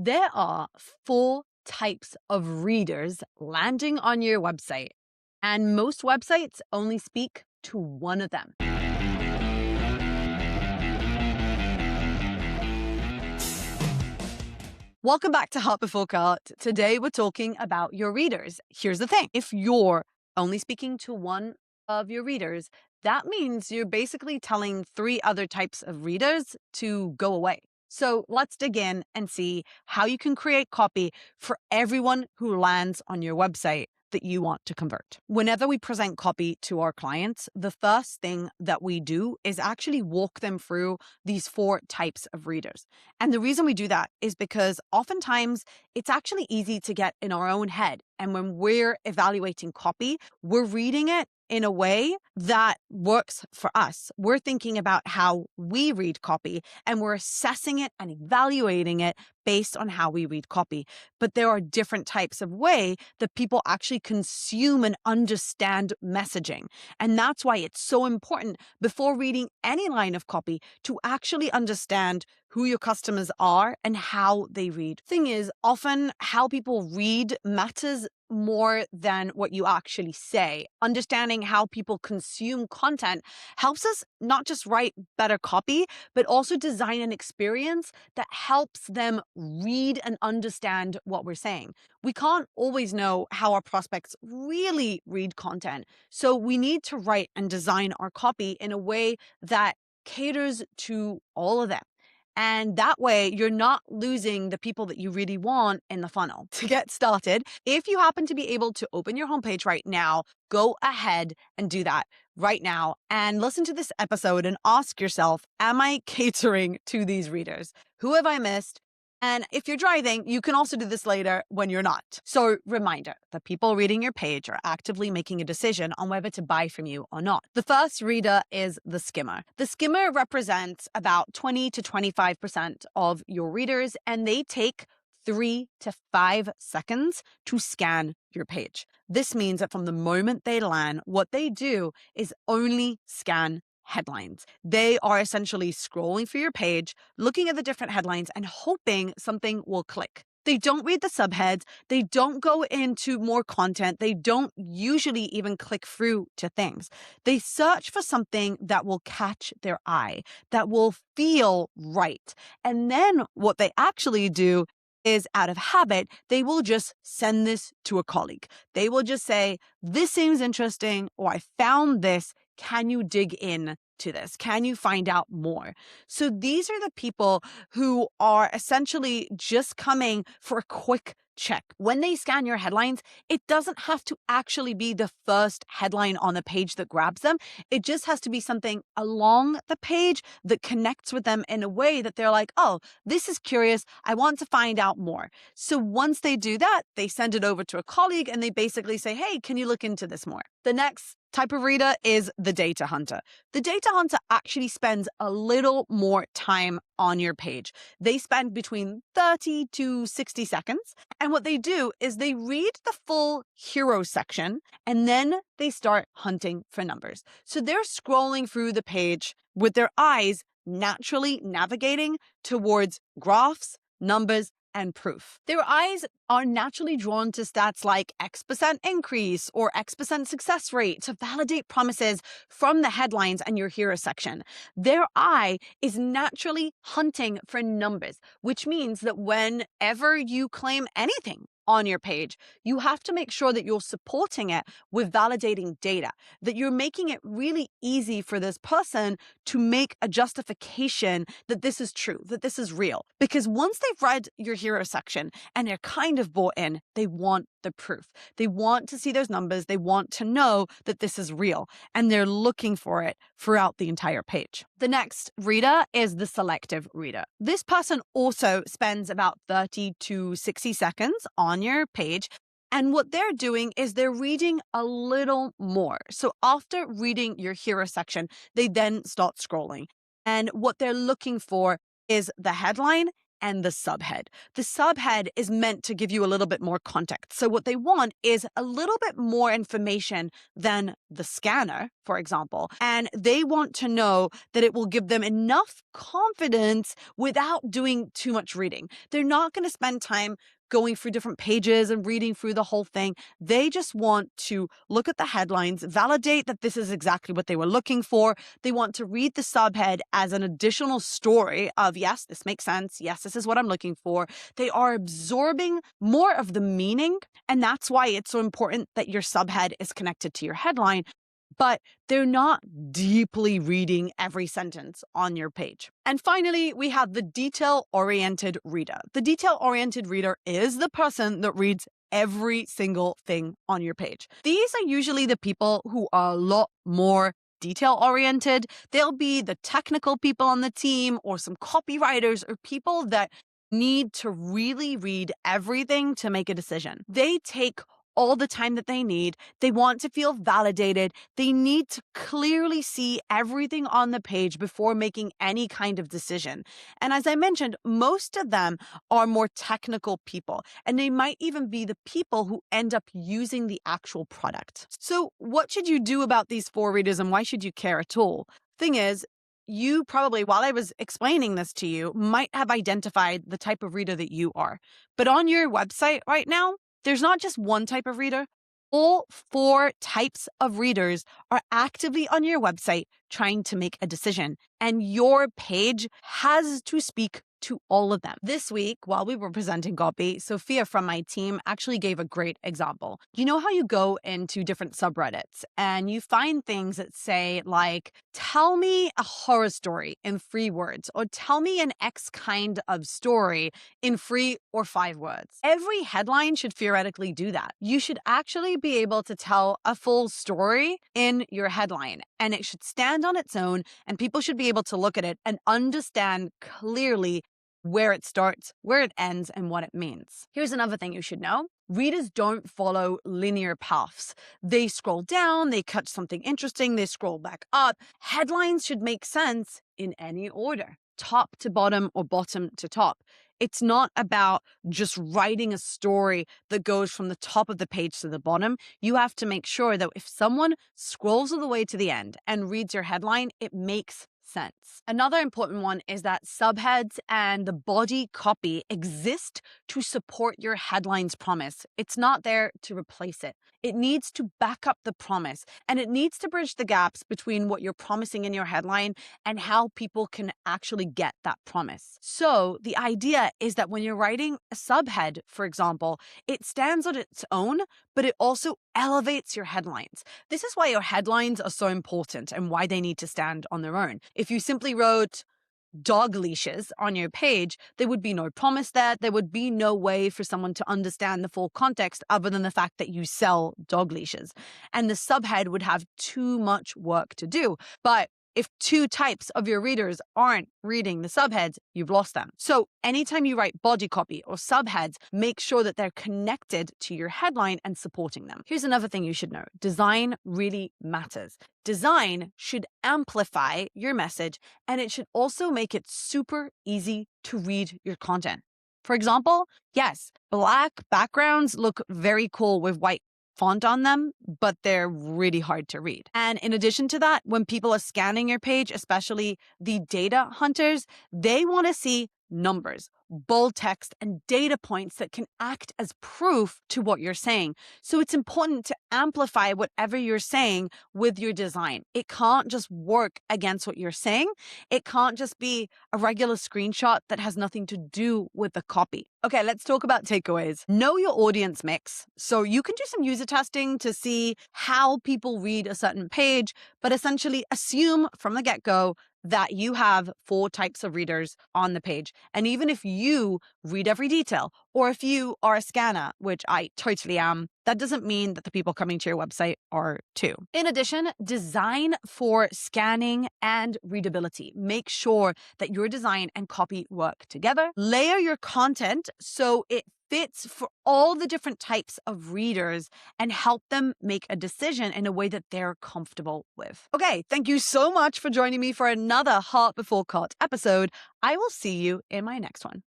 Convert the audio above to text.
There are four types of readers landing on your website, and most websites only speak to one of them. Welcome back to Heart Before Cart. Today we're talking about your readers. Here's the thing. If you're only speaking to one of your readers, that means you're basically telling three other types of readers to go away. So let's dig in and see how you can create copy for everyone who lands on your website that you want to convert. Whenever we present copy to our clients, the first thing that we do is actually walk them through these four types of readers. And the reason we do that is because oftentimes it's actually easy to get in our own head. And when we're evaluating copy, we're reading it in a way that works for us. We're thinking about how we read copy and we're assessing it and evaluating it based on how we read copy. But there are different types of way that people actually consume and understand messaging. And that's why it's so important before reading any line of copy to actually understand who your customers are and how they read. Thing is, often how people read matters more than what you actually say. Understanding how people consume content helps us not just write better copy, but also design an experience that helps them read and understand what we're saying. We can't always know how our prospects really read content. So we need to write and design our copy in a way that caters to all of them. And that way, you're not losing the people that you really want in the funnel. To get started, if you happen to be able to open your homepage right now, go ahead and do that right now and listen to this episode and ask yourself, am I catering to these readers? Who have I missed? And if you're driving, you can also do this later when you're not. So reminder, the people reading your page are actively making a decision on whether to buy from you or not. The first reader is the skimmer. The skimmer represents about 20 to 25% of your readers, and they take 3 to 5 seconds to scan your page. This means that from the moment they land, what they do is only scan headlines. They are essentially scrolling through your page, looking at the different headlines and hoping something will click. They don't read the subheads. They don't go into more content. They don't usually even click through to things. They search for something that will catch their eye, that will feel right. And then what they actually do is, out of habit, they will just send this to a colleague. They will just say, this seems interesting, or I found this. Can you dig in to this? Can you find out more? So these are the people who are essentially just coming for a quick check. When they scan your headlines, it doesn't have to actually be the first headline on the page that grabs them. It just has to be something along the page that connects with them in a way that they're like, oh, this is curious. I want to find out more. So once they do that, they send it over to a colleague and they basically say, hey, can you look into this more? The next type of reader is the data hunter. The data hunter actually spends a little more time on your page. They spend between 30 to 60 seconds. And what they do is they read the full hero section and then they start hunting for numbers. So they're scrolling through the page with their eyes naturally navigating towards graphs, numbers, and proof. Their eyes are naturally drawn to stats like X% increase or X% success rate to validate promises from the headlines and your hero section. Their eye is naturally hunting for numbers, which means that whenever you claim anything on your page, you have to make sure that you're supporting it with validating data, that you're making it really easy for this person to make a justification that this is true, that this is real. Because once they've read your hero section and they're kind of bought in, they want the proof. They want to see those numbers. They want to know that this is real, and they're looking for it throughout the entire page. The next reader is the selective reader. This person also spends about 30 to 60 seconds on your page. And what they're doing is they're reading a little more. So after reading your hero section, they then start scrolling. And what they're looking for is the headline and the subhead. The subhead is meant to give you a little bit more context. So what they want is a little bit more information than the scanner, for example. And they want to know that it will give them enough confidence without doing too much reading. They're not going to spend time going through different pages and reading through the whole thing. They just want to look at the headlines, validate that this is exactly what they were looking for. They want to read the subhead as an additional story of, yes, this makes sense. Yes, this is what I'm looking for. They are absorbing more of the meaning. And that's why it's so important that your subhead is connected to your headline, but they're not deeply reading every sentence on your page. And finally, we have the detail-oriented reader. The detail-oriented reader is the person that reads every single thing on your page. These are usually the people who are a lot more detail-oriented. They'll be the technical people on the team or some copywriters or people that need to really read everything to make a decision. They take all the time that they need. They want to feel validated. They need to clearly see everything on the page before making any kind of decision. And as I mentioned, most of them are more technical people, and they might even be the people who end up using the actual product. So what should you do about these 4 readers, and why should you care at all? Thing is, you probably, while I was explaining this to you, might have identified the type of reader that you are. But on your website right now, there's not just one type of reader. All 4 types of readers are actively on your website trying to make a decision, and your page has to speak to all of them. This week, while we were presenting copy, Sophia from my team actually gave a great example. You know how you go into different subreddits and you find things that say like, tell me a horror story in 3 words, or tell me an X kind of story in 3 or 5 words. Every headline should theoretically do that. You should actually be able to tell a full story in your headline, and it should stand on its own, and people should be able to look at it and understand clearly where it starts, where it ends, and what it means. Here's another thing you should know. Readers don't follow linear paths. They scroll down, they catch something interesting, they scroll back up. Headlines should make sense in any order, top to bottom or bottom to top. It's not about just writing a story that goes from the top of the page to the bottom. You have to make sure that if someone scrolls all the way to the end and reads your headline, it makes sense. Another important one is that subheads and the body copy exist to support your headline's promise. It's not there to replace it. It needs to back up the promise, and it needs to bridge the gaps between what you're promising in your headline and how people can actually get that promise. So the idea is that when you're writing a subhead, for example, it stands on its own, but it also elevates your headlines. This is why your headlines are so important and why they need to stand on their own. If you simply wrote dog leashes on your page, there would be no promise there. There would be no way for someone to understand the full context other than the fact that you sell dog leashes. And the subhead would have too much work to do. But if 2 types of your readers aren't reading the subheads, you've lost them. So anytime you write body copy or subheads, make sure that they're connected to your headline and supporting them. Here's another thing you should know. Design really matters. Design should amplify your message, and it should also make it super easy to read your content. For example, yes, black backgrounds look very cool with white font on them, but they're really hard to read. And in addition to that, when people are scanning your page, especially the data hunters, they want to see numbers, bold text, and data points that can act as proof to what you're saying. So it's important to amplify whatever you're saying with your design. It can't just work against what you're saying. It can't just be a regular screenshot that has nothing to do with the copy. Okay, let's talk about takeaways. Know your audience mix. So you can do some user testing to see how people read a certain page, but essentially assume from the get-go that you have 4 types of readers on the page. And even if you read every detail, or if you are a scanner, which I totally am, that doesn't mean that the people coming to your website are too. In addition, design for scanning and readability. Make sure that your design and copy work together. Layer your content so it fits for all the different types of readers and help them make a decision in a way that they're comfortable with. Okay, thank you so much for joining me for another Heart Before Cart episode. I will see you in my next one.